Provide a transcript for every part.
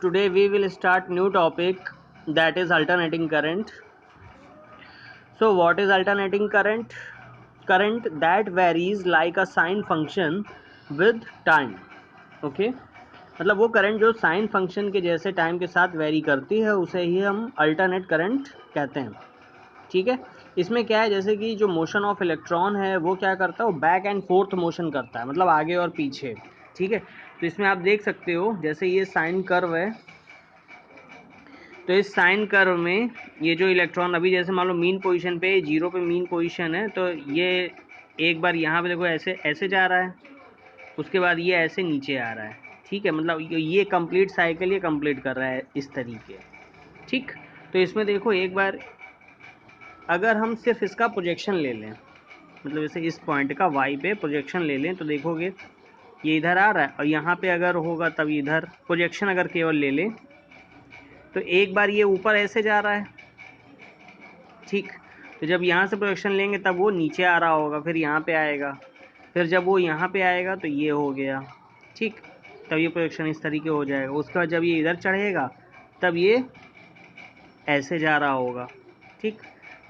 Today we will start new topic, that is alternating current. So what is alternating current? Current that varies like a sine function with time. Okay मतलब वो current जो sine function के जैसे time के साथ very करती है उसे ही हम अल्टरनेट करंट कहते हैं। ठीक है, इसमें क्या है, जैसे कि जो मोशन ऑफ इलेक्ट्रॉन है वो क्या करता है, वो बैक एंड फोर्थ मोशन करता है, मतलब आगे और पीछे। ठीक है, तो इसमें आप देख सकते हो जैसे ये साइन कर्व है, तो इस साइन कर्व में ये जो इलेक्ट्रॉन अभी जैसे मान लो मीन पोजीशन पे, जीरो पे मीन पोजीशन है, तो ये एक बार यहाँ पे देखो ऐसे ऐसे जा रहा है, उसके बाद ये ऐसे नीचे आ रहा है। ठीक है, मतलब ये कंप्लीट साइकिल ये कंप्लीट कर रहा है इस तरीके। ठीक, तो इसमें देखो एक बार अगर हम सिर्फ इसका प्रोजेक्शन ले लें, मतलब जैसे इस पॉइंट का वाई पे प्रोजेक्शन ले लें, तो देखोगे ये इधर आ रहा है और यहाँ पे अगर होगा तब इधर प्रोजेक्शन अगर केवल ले लें तो एक बार ये ऊपर ऐसे जा रहा है। ठीक, तो जब यहाँ से प्रोजेक्शन लेंगे तब वो नीचे आ रहा होगा, फिर यहाँ पे आएगा, फिर जब वो यहाँ पे आएगा तो ये हो गया। ठीक, तब ये प्रोजेक्शन इस तरीके हो जाएगा। उसके बाद जब ये इधर चढ़ेगा तब ये ऐसे जा रहा होगा। ठीक,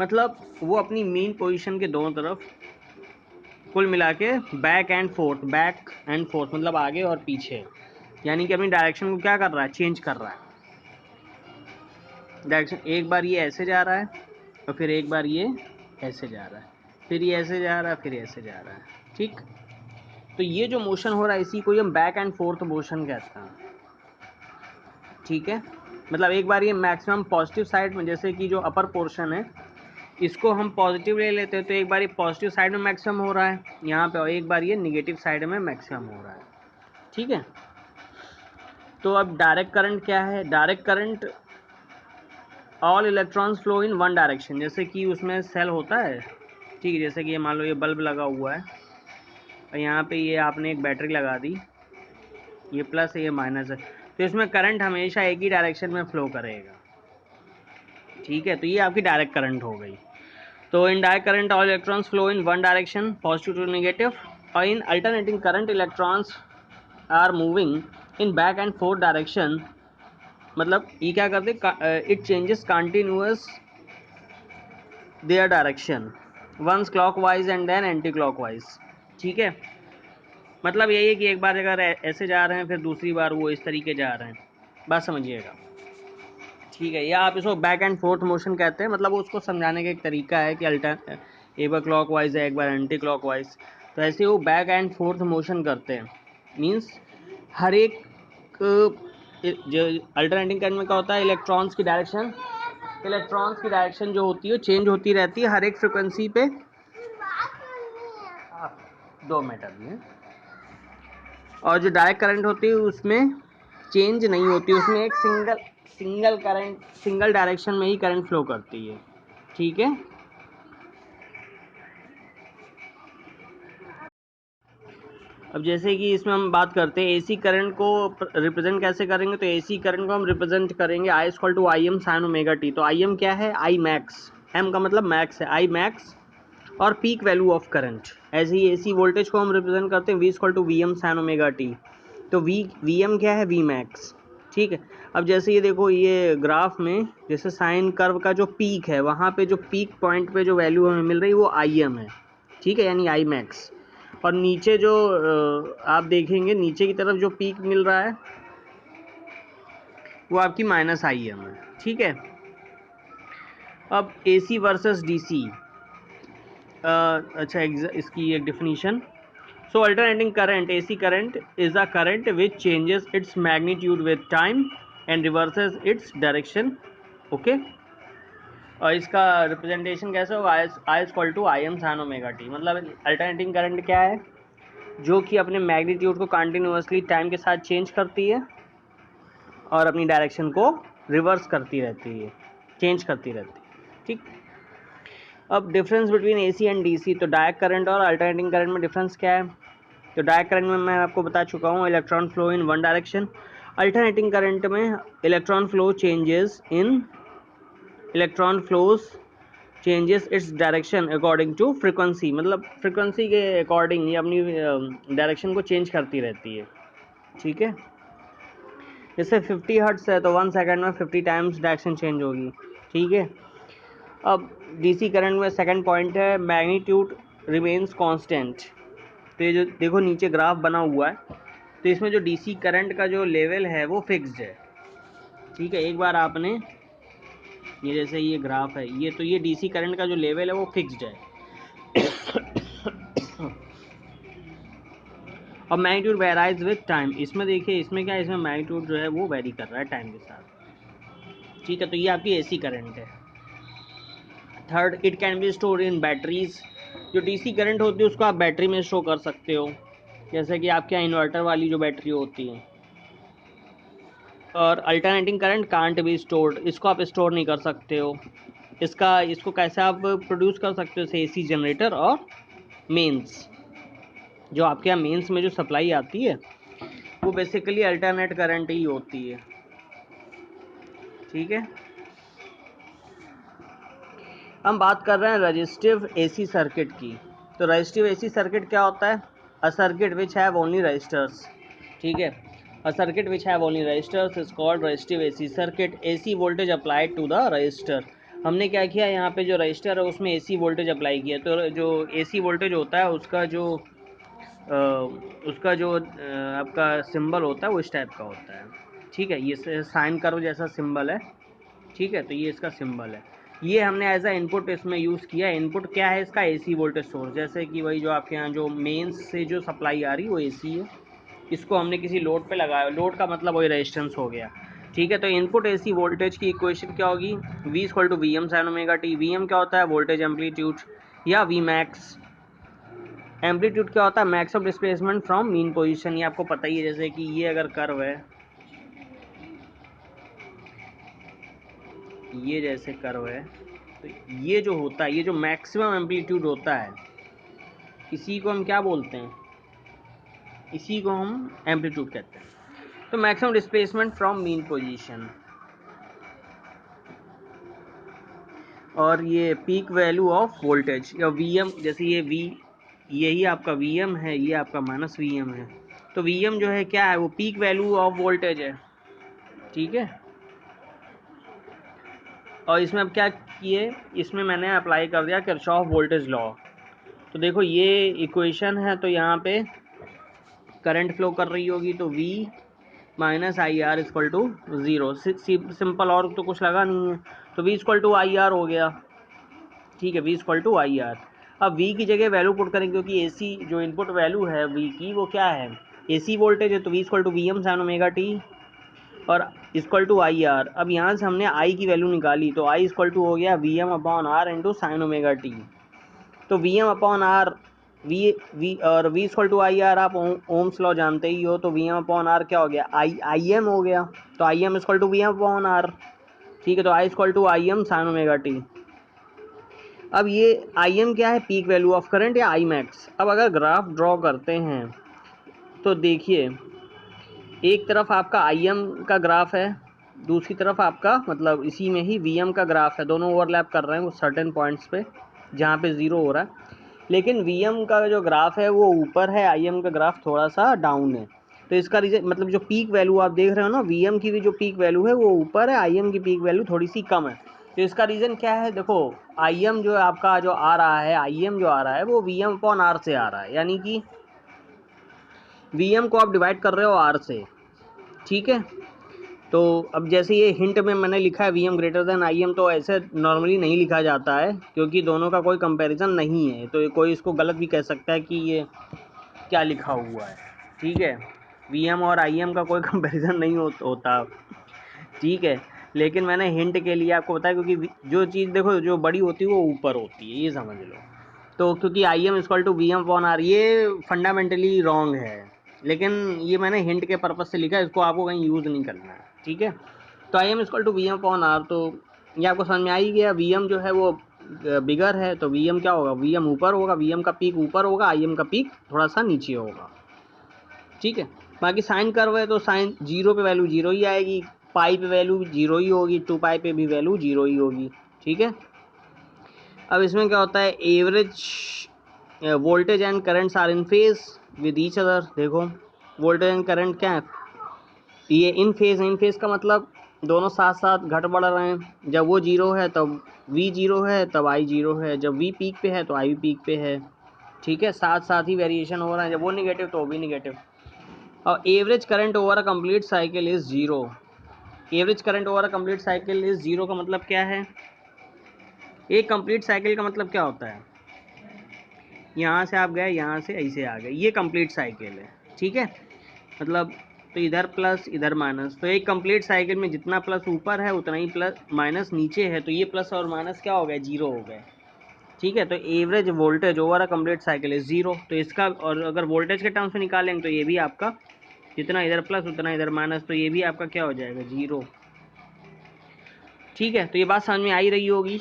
मतलब वो अपनी मेन पोजीशन के दोनों तरफ कुल मिला के बैक एंड फोर्थ मतलब आगे और पीछे, यानी कि अपनी डायरेक्शन को क्या कर रहा है, चेंज कर रहा है। डायरेक्शन एक बार ये ऐसे जा रहा है और फिर एक बार ये ऐसे जा रहा है, फिर ये ऐसे जा रहा है, फिर ऐसे जा रहा है। ठीक, तो ये जो मोशन हो रहा है इसी को हम बैक एंड फोर्थ मोशन कहते हैं। ठीक है, मतलब एक बार ये मैक्सिमम पॉजिटिव साइड में, जैसे कि जो अपर पोर्शन है इसको हम पॉजिटिव ले लेते हैं, तो एक बार ये पॉजिटिव साइड में मैक्सिमम हो रहा है यहाँ पे, और एक बार ये निगेटिव साइड में मैक्सिमम हो रहा है। ठीक है, तो अब डायरेक्ट करंट क्या है? Direct current all electrons flow in one direction, जैसे कि उसमें सेल होता है। ठीक है, जैसे कि ये मान लो ये बल्ब लगा हुआ है और यहाँ पे ये आपने एक बैटरी लगा दी, ये प्लस है ये माइनस है, तो इसमें करंट हमेशा एक ही डायरेक्शन में फ्लो करेगा। ठीक है, तो ये आपकी डायरेक्ट करंट हो गई। तो in direct current all electrons flow in one direction, positive to negative, और in alternating current electrons are moving in back and forth direction, मतलब ये क्या करते, it changes continuous their direction once clockwise and then anti clockwise. ठीक है, मतलब यही है कि एक बार अगर ऐसे जा रहे हैं फिर दूसरी बार वो इस तरीके जा रहे हैं, बात समझिएगा। ठीक है, या आप इसको बैक एंड फोर्थ मोशन कहते हैं, मतलब वो उसको समझाने का एक तरीका है कि एक बार क्लॉक वाइज है एक बार एंटी क्लॉक वाइज, तो ऐसे वो बैक एंड फोर्थ मोशन करते हैं। मीन्स हर एक जो अल्टरनेटिंग करंट में क्या होता है, इलेक्ट्रॉन्स की डायरेक्शन जो होती है चेंज होती रहती है हर एक फ्रिक्वेंसी पे। 2 मिनट अभी है। और जो डायरेक्ट करंट होती है उसमें चेंज नहीं होती, उसमें एक सिंगल डायरेक्शन में ही करंट फ्लो करती है। ठीक है, अब जैसे कि इसमें हम बात करते हैं एसी करंट को रिप्रेजेंट कैसे करेंगे, तो एसी करंट को हम रिप्रेजेंट करेंगे I equal to I M sine omega T. तो आई एम क्या है, आई मैक्स, एम का मतलब मैक्स है, आई मैक्स और पीक वैल्यू ऑफ करंट। ऐसे ही एसी वोल्टेज को हम रिप्रेजेंट करते हैं V equal to V M sine omega T. तो वी एम क्या है, वी मैक्स। ठीक है, अब जैसे ये देखो ये ग्राफ में जैसे साइन कर्व का जो पीक है वहाँ पे जो पीक पॉइंट पे जो वैल्यू हमें मिल रही है वो आई एम है। ठीक है, यानी आई मैक्स। और नीचे जो आप देखेंगे नीचे की तरफ जो पीक मिल रहा है वो आपकी माइनस आई एम है। ठीक है, अब ए सी वर्सेस डी सी, अच्छा इसकी एक definition. So alternating current AC current is a current which changes its magnitude with time and reverses its direction. Okay, और इसका रिप्रेजेंटेशन कैसे होगा, I equal to I M sine omega T. मतलब alternating current क्या है, जो कि अपने मैग्नीट्यूड को कंटिन्यूसली टाइम के साथ चेंज करती है और अपनी डायरेक्शन को रिवर्स करती रहती है, चेंज करती रहती है। ठीक, अब difference between AC and DC, तो डायरेक्ट करंट और अल्टरनेटिंग करंट में डिफरेंस क्या है? तो डायरेक्ट करंट में मैं आपको बता चुका हूँ, electron flow in one direction. Alternating current में electron flows changes its direction according to frequency, मतलब फ्रिक्वेंसी के अकॉर्डिंग ये अपनी डायरेक्शन को चेंज करती रहती है। ठीक है, जैसे 50 हर्ट्स है तो 1 सेकंड में 50 टाइम्स डायरेक्शन चेंज होगी, ठीक है। अब डीसी करंट में सेकंड पॉइंट है मैग्नीट्यूड रिमेन्स कांस्टेंट। तो ये जो देखो नीचे ग्राफ बना हुआ है, तो इसमें जो डीसी करंट का जो लेवल है वो फिक्स्ड है, ठीक है। एक बार आपने ये जैसे ये ग्राफ है ये, तो ये डीसी करंट का जो लेवल है वो फिक्स्ड है। अब मैग्नीट्यूड वेराइज विथ टाइम, इसमें देखिए इसमें क्या है, इसमें मैग्नीट्यूड जो है वो वेरी कर रहा है टाइम के साथ, ठीक है। तो ये आपकी एसी करंट है। Third, it can be store in batteries. जो डीसी करंट होती है उसको आप बैटरी में स्टोर कर सकते हो, जैसे कि आपके यहाँ इन्वर्टर वाली जो बैटरी होती है। और alternating current can't be stored, इसको आप स्टोर नहीं कर सकते हो। इसको कैसे आप प्रोड्यूस कर सकते हो, एसी जनरेटर और मेंस। जो आपके यहाँ मेंस में जो सप्लाई आती है वो बेसिकली अल्टरनेट करंट ही होती है, ठीक है। हम बात कर रहे हैं रजिस्टिव एसी सर्किट की। तो रजिस्टिव एसी सर्किट क्या होता है? A circuit which have only resistors, ठीक है। A circuit which have only resistors is called resistive AC circuit. AC voltage applied to the resistor. हमने क्या किया, यहाँ पे जो रजिस्टर है उसमें एसी वोल्टेज अप्लाई किया। तो जो एसी वोल्टेज होता है उसका जो आपका सिंबल होता है वो इस टाइप का होता है, ठीक है। ये साइन कर्व जैसा सिंबल है, ठीक है। तो ये इसका सिंबल है। ये हमने एज अ इनपुट इसमें यूज़ किया। इनपुट क्या है इसका? AC voltage source. जैसे कि वही जो आपके यहाँ जो मेंस से जो सप्लाई आ रही है वो एसी है, इसको हमने किसी लोड पे लगाया। लोड का मतलब वही रेजिस्टेंस हो गया, ठीक है। तो इनपुट एसी वोल्टेज की इक्वेशन क्या होगी? V equal to V M sine omega T. V M क्या होता है? वोल्टेज एम्पलीट्यूड, या वी मैक्स। एम्पलीट्यूड क्या होता है? Maximum displacement from mean position. ये आपको पता ही है, जैसे कि ये अगर कर्व है, ये जैसे कर्व है, तो ये जो होता है, ये जो मैक्सिमम एम्पलीट्यूड होता है, इसी को हम क्या बोलते हैं? इसी को हम एम्पलीट्यूड कहते हैं। तो maximum displacement from mean position. और ये पीक वैल्यू ऑफ वोल्टेज या वीएम, जैसे ये वी, यही आपका वीएम है, ये आपका माइनस वीएम है। तो वीएम जो है क्या है? वो पीक वैल्यू ऑफ वोल्टेज है, ठीक है। और इसमें अब क्या किए, इसमें मैंने अप्लाई कर दिया किरचॉफ वोल्टेज लॉ। तो देखो ये इक्वेशन है, तो यहाँ पे करंट फ्लो कर रही होगी, तो V minus I R equal to zero. Simple, और तो कुछ लगा नहीं है। तो V equal to I R हो गया, ठीक है। V equal to I R. अब V की जगह वैल्यू पुट करेंगे, क्योंकि AC जो इनपुट वैल्यू है V की वो क्या है? AC वोल्टेज है। तो V equal to V M sine omega T और इक्वल टू आई आर। अब यहाँ से हमने I की वैल्यू निकाली, तो I इक्वल टू हो गया V M upon R into sine omega T. तो V M upon R, V और V equal to I R, आप ओम्स लॉ जानते ही हो। तो वी एम अपॉन आर क्या हो गया? आई एम हो गया। तो I M equal to V M upon R, ठीक है। तो I equal to I M sine omega T. अब ये आई एम क्या है? पीक वैल्यू ऑफ करंट या आई मैक्स। अब अगर ग्राफ ड्रॉ करते हैं तो देखिए, एक तरफ आपका आई एम का ग्राफ है, दूसरी तरफ आपका मतलब इसी में ही वी एम का ग्राफ है। दोनों ओवरलैप कर रहे हैं वो सर्टेन पॉइंट्स पे जहाँ पे ज़ीरो हो रहा है। लेकिन वीएम का जो ग्राफ है वो ऊपर है, आईएम का ग्राफ थोड़ा सा डाउन है। तो इसका रीजन मतलब जो पीक वैल्यू आप देख रहे हो ना, वीएम की भी जो पीक वैल्यू है वो ऊपर है, आईएम की पीक वैल्यू थोड़ी सी कम है। तो इसका रीज़न क्या है? देखो आईएम जो आपका जो आ रहा है, आईएम जो आ रहा है वो वीएम अपॉन आर से आ रहा है, यानी कि वीएम को आप डिवाइड कर रहे हो आर से, ठीक है। तो अब जैसे ये हिंट में मैंने लिखा है V M greater than I M, तो ऐसे नॉर्मली नहीं लिखा जाता है, क्योंकि दोनों का कोई कंपैरिजन नहीं है। तो कोई इसको गलत भी कह सकता है कि ये क्या लिखा हुआ है, ठीक है। वी एम और आई एम का कोई कंपैरिजन नहीं होता, ठीक है। लेकिन मैंने हिंट के लिए आपको बताया, क्योंकि जो चीज़ देखो जो बड़ी होती है वो ऊपर होती है, ये समझ लो। तो क्योंकि I M equal to V M upon R, ये फंडामेंटली रॉन्ग है, लेकिन ये मैंने हिंट के पर्पज़ से लिखा है, इसको आपको कहीं यूज़ नहीं करना है, ठीक है। तो I M equal to V M upon R, तो ये आपको समझ में आ ही गया। वी एम जो है वो बिगर है, तो वी एम क्या होगा? वी एम ऊपर होगा, वी एम का पीक ऊपर होगा, आई एम का पीक थोड़ा सा नीचे होगा, ठीक है। बाकी साइन कर्व है तो साइन जीरो पे वैल्यू जीरो ही आएगी, पाई पे वैल्यू जीरो ही होगी, टू पाई पे भी वैल्यू जीरो ही होगी, ठीक है। अब इसमें क्या होता है? Average voltage and currents are in phase with each other. देखो वोल्टेज एंड करंट क्या है? ये इन फेज का मतलब दोनों साथ साथ घट बढ़ रहे हैं। जब वो जीरो है तब v जीरो है, तब i जीरो है। जब v पीक पे है तो i भी पीक पे है। ठीक है, साथ साथ ही वेरिएशन हो रहा है। जब वो निगेटिव तो वो भी निगेटिव। और average current over a complete cycle is zero. Average current over a complete cycle is zero का मतलब क्या है? एक कंप्लीट साइकिल का मतलब क्या होता है? यहाँ से आप गए, यहाँ से ऐसे आ गए, ये कंप्लीट साइकिल है। ठीक है, मतलब तो इधर प्लस इधर माइनस, तो एक कंप्लीट साइकिल में जितना प्लस ऊपर है उतना ही प्लस माइनस नीचे है, तो ये प्लस और माइनस क्या हो गया? जीरो हो गए। ठीक है, तो average voltage over a complete cycle is zero. तो इसका, और अगर वोल्टेज के टर्म्स में निकालेंगे तो ये भी आपका जितना इधर प्लस उतना इधर माइनस, तो ये भी आपका क्या हो जाएगा? जीरो। ठीक है, तो ये बात समझ में आ ही रही होगी।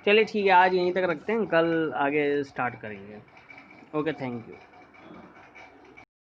चलिए ठीक है, आज यहीं तक रखते हैं, कल आगे स्टार्ट करेंगे। Okay, thank you.